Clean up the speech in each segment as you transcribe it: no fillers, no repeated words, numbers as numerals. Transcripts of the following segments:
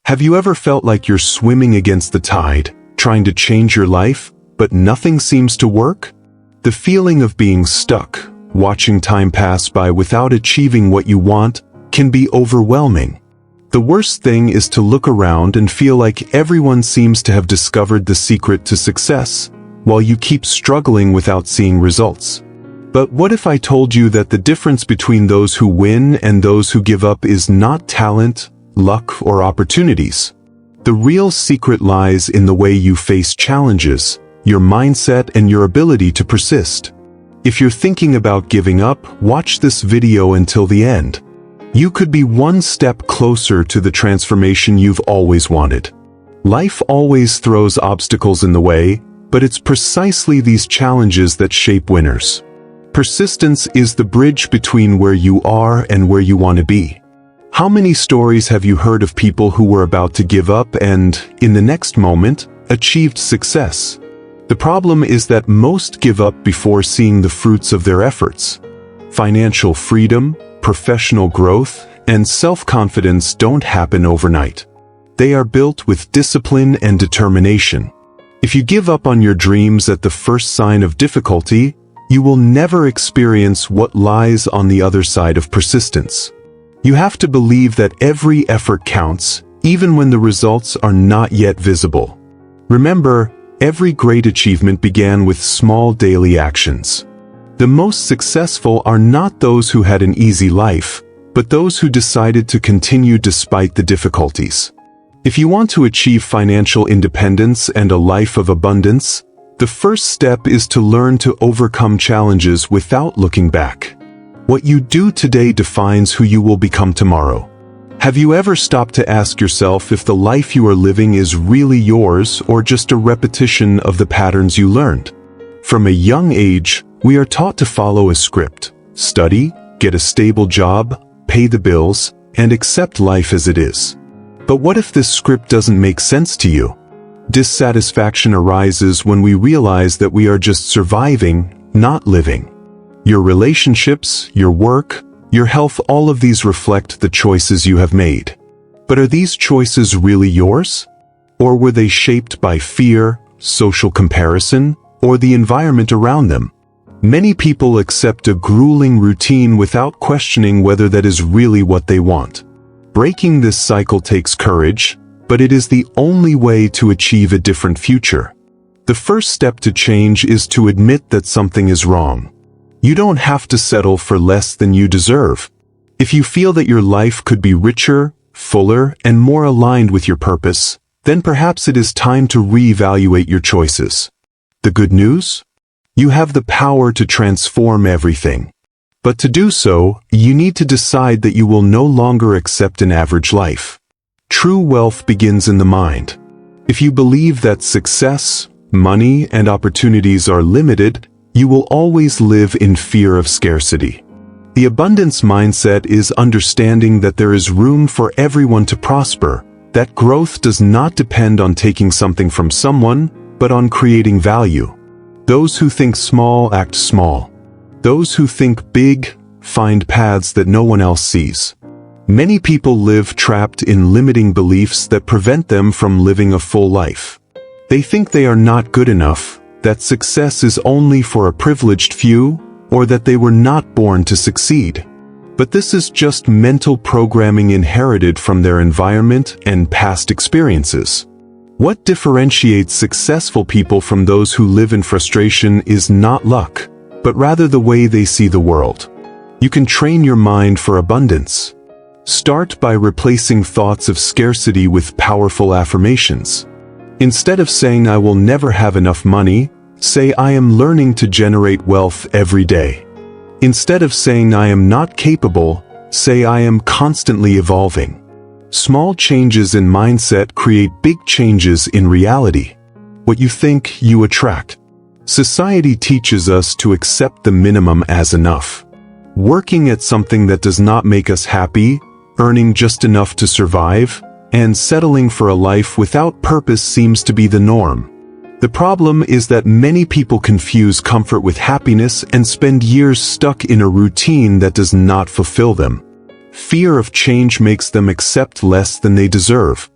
Have you ever felt like you're swimming against the tide, trying to change your life, but nothing seems to work? The feeling of being stuck, watching time pass by without achieving what you want, can be overwhelming. The worst thing is to look around and feel like everyone seems to have discovered the secret to success, while you keep struggling without seeing results. But what if I told you that the difference between those who win and those who give up is not talent, luck, or opportunities? The real secret lies in the way you face challenges, your mindset, and your ability to persist. If you're thinking about giving up, watch this video until the end. You could be one step closer to the transformation you've always wanted. Life always throws obstacles in the way, but it's precisely these challenges that shape winners. Persistence is the bridge between where you are and where you want to be. How many stories have you heard of people who were about to give up and, in the next moment, achieved success? The problem is that most give up before seeing the fruits of their efforts. Financial freedom, professional growth, and self-confidence don't happen overnight. They are built with discipline and determination. If you give up on your dreams at the first sign of difficulty, you will never experience what lies on the other side of persistence. You have to believe that every effort counts, even when the results are not yet visible. Remember, every great achievement began with small daily actions. The most successful are not those who had an easy life, but those who decided to continue despite the difficulties. If you want to achieve financial independence and a life of abundance, the first step is to learn to overcome challenges without looking back. What you do today defines who you will become tomorrow. Have you ever stopped to ask yourself if the life you are living is really yours or just a repetition of the patterns you learned? From a young age, we are taught to follow a script: study, get a stable job, pay the bills, and accept life as it is. But what if this script doesn't make sense to you? Dissatisfaction arises when we realize that we are just surviving, not living. Your relationships, your work, your health, all of these reflect the choices you have made. But are these choices really yours? Or were they shaped by fear, social comparison, or the environment around them? Many people accept a grueling routine without questioning whether that is really what they want. Breaking this cycle takes courage, but it is the only way to achieve a different future. The first step to change is to admit that something is wrong. You don't have to settle for less than you deserve. If you feel that your life could be richer, fuller, and more aligned with your purpose, then perhaps it is time to reevaluate your choices. The good news? You have the power to transform everything. But to do so, you need to decide that you will no longer accept an average life. True wealth begins in the mind. If you believe that success, money, and opportunities are limited, you will always live in fear of scarcity. The abundance mindset is understanding that there is room for everyone to prosper, that growth does not depend on taking something from someone, but on creating value. Those who think small act small. Those who think big find paths that no one else sees. Many people live trapped in limiting beliefs that prevent them from living a full life. They think they are not good enough, that success is only for a privileged few, or that they were not born to succeed. But this is just mental programming inherited from their environment and past experiences. What differentiates successful people from those who live in frustration is not luck, but rather the way they see the world. You can train your mind for abundance. Start by replacing thoughts of scarcity with powerful affirmations. Instead of saying "I will never have enough money," say "I am learning to generate wealth every day." Instead of saying "I am not capable," say "I am constantly evolving." Small changes in mindset create big changes in reality. What you think, you attract. Society teaches us to accept the minimum as enough. Working at something that does not make us happy, earning just enough to survive, and settling for a life without purpose seems to be the norm. The problem is that many people confuse comfort with happiness and spend years stuck in a routine that does not fulfill them. Fear of change makes them accept less than they deserve.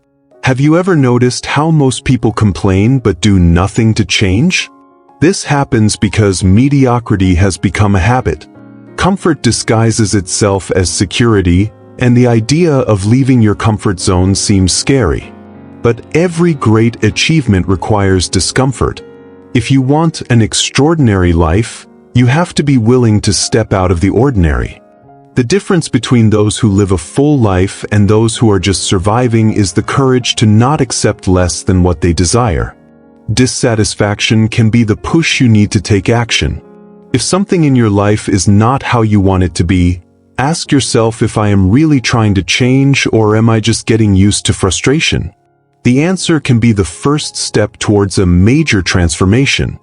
Have you ever noticed how most people complain but do nothing to change? This happens because mediocrity has become a habit. Comfort disguises itself as security, and the idea of leaving your comfort zone seems scary. But every great achievement requires discomfort. If you want an extraordinary life, you have to be willing to step out of the ordinary. The difference between those who live a full life and those who are just surviving is the courage to not accept less than what they desire. Dissatisfaction can be the push you need to take action. If something in your life is not how you want it to be, ask yourself if I am really trying to change or am I just getting used to frustration? The answer can be the first step towards a major transformation.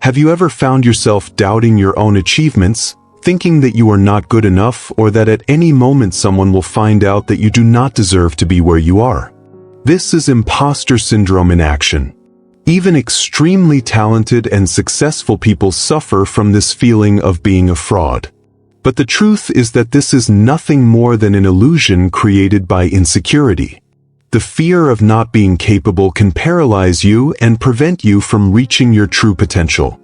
Have you ever found yourself doubting your own achievements, thinking that you are not good enough or that at any moment someone will find out that you do not deserve to be where you are? This is imposter syndrome in action. Even extremely talented and successful people suffer from this feeling of being a fraud. But the truth is that this is nothing more than an illusion created by insecurity. The fear of not being capable can paralyze you and prevent you from reaching your true potential.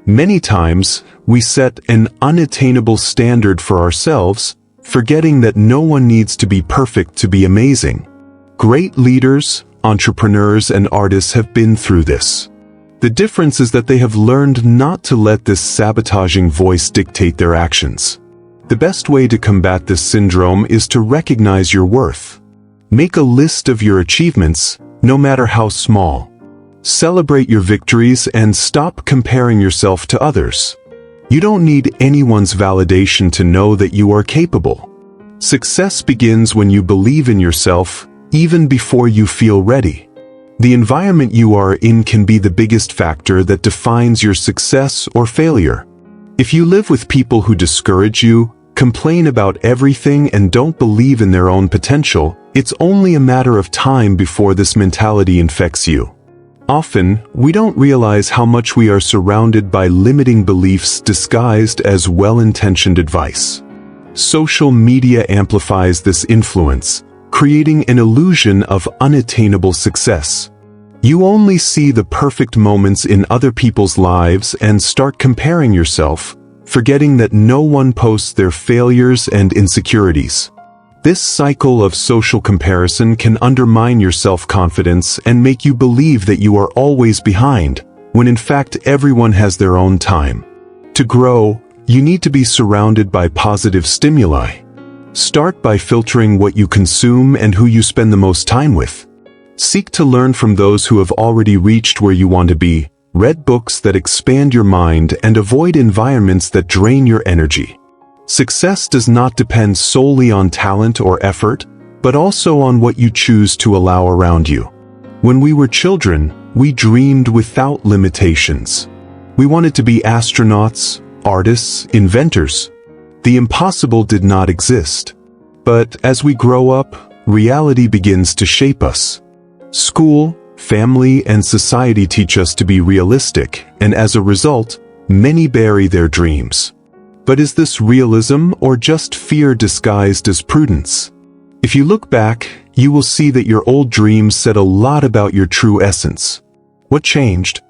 Many times, we set an unattainable standard for ourselves, forgetting that no one needs to be perfect to be amazing. Great leaders, entrepreneurs, and artists have been through this. The difference is that they have learned not to let this sabotaging voice dictate their actions. The best way to combat this syndrome is to recognize your worth. Make a list of your achievements, no matter how small. Celebrate your victories and stop comparing yourself to others. You don't need anyone's validation to know that you are capable. Success begins when you believe in yourself, even before you feel ready. The environment you are in can be the biggest factor that defines your success or failure. If you live with people who discourage you, complain about everything, and don't believe in their own potential, it's only a matter of time before this mentality infects you. Often, we don't realize how much we are surrounded by limiting beliefs disguised as well-intentioned advice. Social media amplifies this influence, creating an illusion of unattainable success. You only see the perfect moments in other people's lives and start comparing yourself, forgetting that no one posts their failures and insecurities. This cycle of social comparison can undermine your self-confidence and make you believe that you are always behind, when in fact everyone has their own time. To grow, you need to be surrounded by positive stimuli. Start by filtering what you consume and who you spend the most time with. Seek to learn from those who have already reached where you want to be. Read books that expand your mind and avoid environments that drain your energy. Success does not depend solely on talent or effort, but also on what you choose to allow around you. When we were children, we dreamed without limitations. We wanted to be astronauts, artists, inventors. The impossible did not exist. But as we grow up, reality begins to shape us. School, family, and society teach us to be realistic, and as a result, many bury their dreams. But is this realism or just fear disguised as prudence? If you look back, you will see that your old dreams said a lot about your true essence. What changed?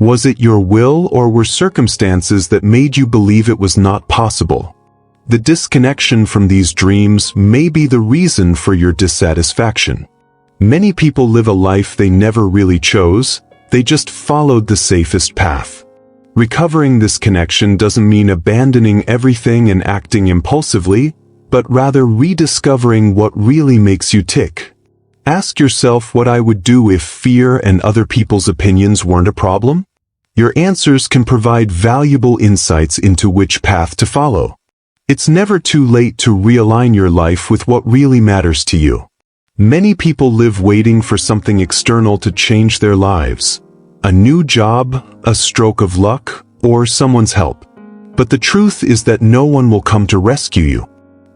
Was it your will or were circumstances that made you believe it was not possible? The disconnection from these dreams may be the reason for your dissatisfaction. Many people live a life they never really chose, they just followed the safest path. Recovering this connection doesn't mean abandoning everything and acting impulsively, but rather rediscovering what really makes you tick. Ask yourself what I would do if fear and other people's opinions weren't a problem. Your answers can provide valuable insights into which path to follow. It's never too late to realign your life with what really matters to you. Many people live waiting for something external to change their lives. A new job, a stroke of luck, or someone's help. But the truth is that no one will come to rescue you.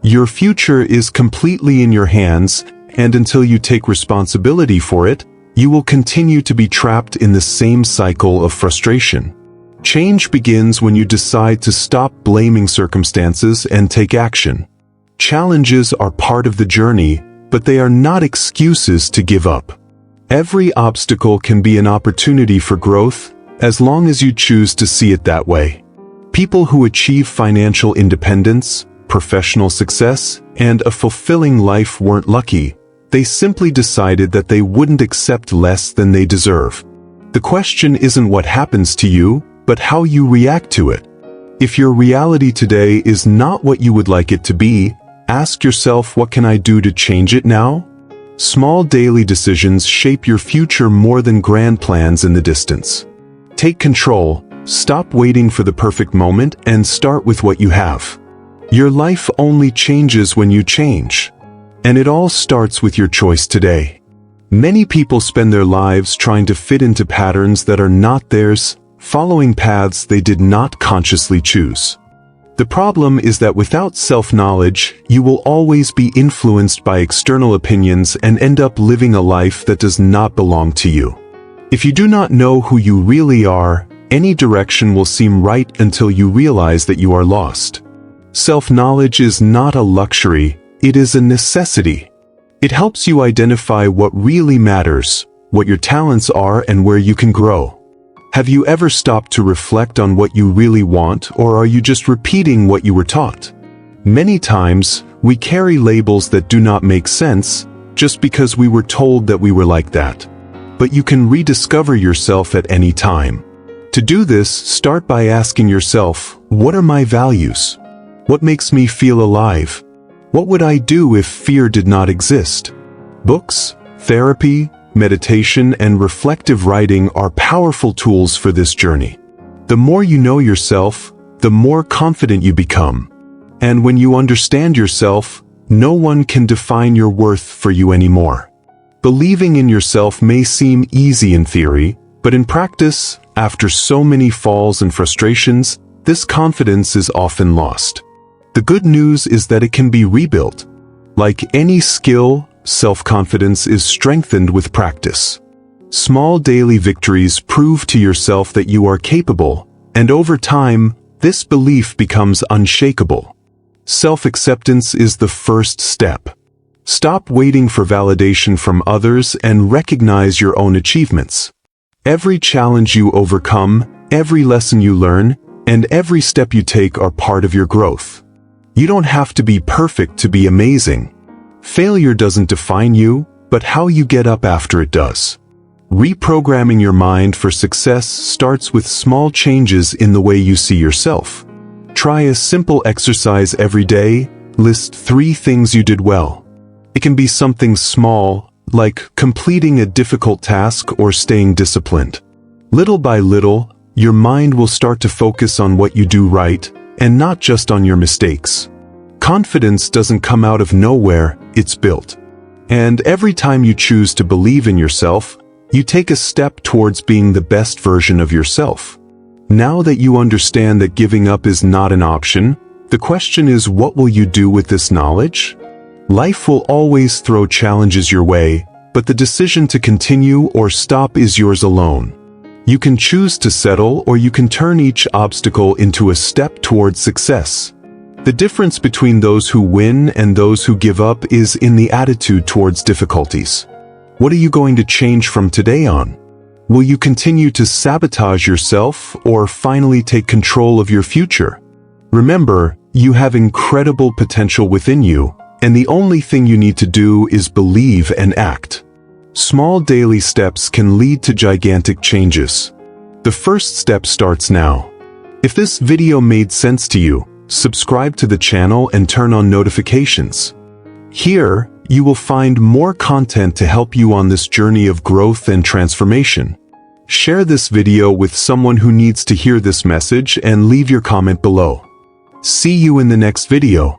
Your future is completely in your hands, and until you take responsibility for it, you will continue to be trapped in the same cycle of frustration. Change begins when you decide to stop blaming circumstances and take action. Challenges are part of the journey, but they are not excuses to give up. Every obstacle can be an opportunity for growth, as long as you choose to see it that way. People who achieve financial independence, professional success, and a fulfilling life weren't lucky. They simply decided that they wouldn't accept less than they deserve. The question isn't what happens to you, but how you react to it. If your reality today is not what you would like it to be, ask yourself, what can I do to change it now? Small daily decisions shape your future more than grand plans in the distance. Take control, stop waiting for the perfect moment, and start with what you have. Your life only changes when you change. And it all starts with your choice today. Many people spend their lives trying to fit into patterns that are not theirs, following paths they did not consciously choose. The problem is that without self-knowledge, you will always be influenced by external opinions and end up living a life that does not belong to you. If you do not know who you really are, any direction will seem right until you realize that you are lost. Self-knowledge is not a luxury, it is a necessity. It helps you identify what really matters, what your talents are, and where you can grow. Have you ever stopped to reflect on what you really want, or are you just repeating what you were taught? Many times, we carry labels that do not make sense just because we were told that we were like that. But you can rediscover yourself at any time. To do this, start by asking yourself, what are my values? What makes me feel alive? What would I do if fear did not exist? Books, therapy, meditation, and reflective writing are powerful tools for this journey. The more you know yourself, the more confident you become. And when you understand yourself, no one can define your worth for you anymore. Believing in yourself may seem easy in theory, but in practice, after so many falls and frustrations, this confidence is often lost. The good news is that it can be rebuilt. Like any skill, self-confidence is strengthened with practice. Small daily victories prove to yourself that you are capable, and over time, this belief becomes unshakable. Self-acceptance is the first step. Stop waiting for validation from others and recognize your own achievements. Every challenge you overcome, every lesson you learn, and every step you take are part of your growth. You don't have to be perfect to be amazing. Failure doesn't define you, but how you get up after it does. Reprogramming your mind for success starts with small changes in the way you see yourself. Try a simple exercise every day. List 3 things you did well. It can be something small, like completing a difficult task or staying disciplined. Little by little, your mind will start to focus on what you do right, and not just on your mistakes. Confidence doesn't come out of nowhere, it's built. And every time you choose to believe in yourself, you take a step towards being the best version of yourself. Now that you understand that giving up is not an option, the question is, what will you do with this knowledge? Life will always throw challenges your way, but the decision to continue or stop is yours alone. You can choose to settle, or you can turn each obstacle into a step towards success. The difference between those who win and those who give up is in the attitude towards difficulties. What are you going to change from today on? Will you continue to sabotage yourself or finally take control of your future? Remember, you have incredible potential within you, and the only thing you need to do is believe and act. Small daily steps can lead to gigantic changes. The first step starts now. If this video made sense to you, subscribe to the channel and turn on notifications. Here, you will find more content to help you on this journey of growth and transformation. Share this video with someone who needs to hear this message and leave your comment below. See you in the next video.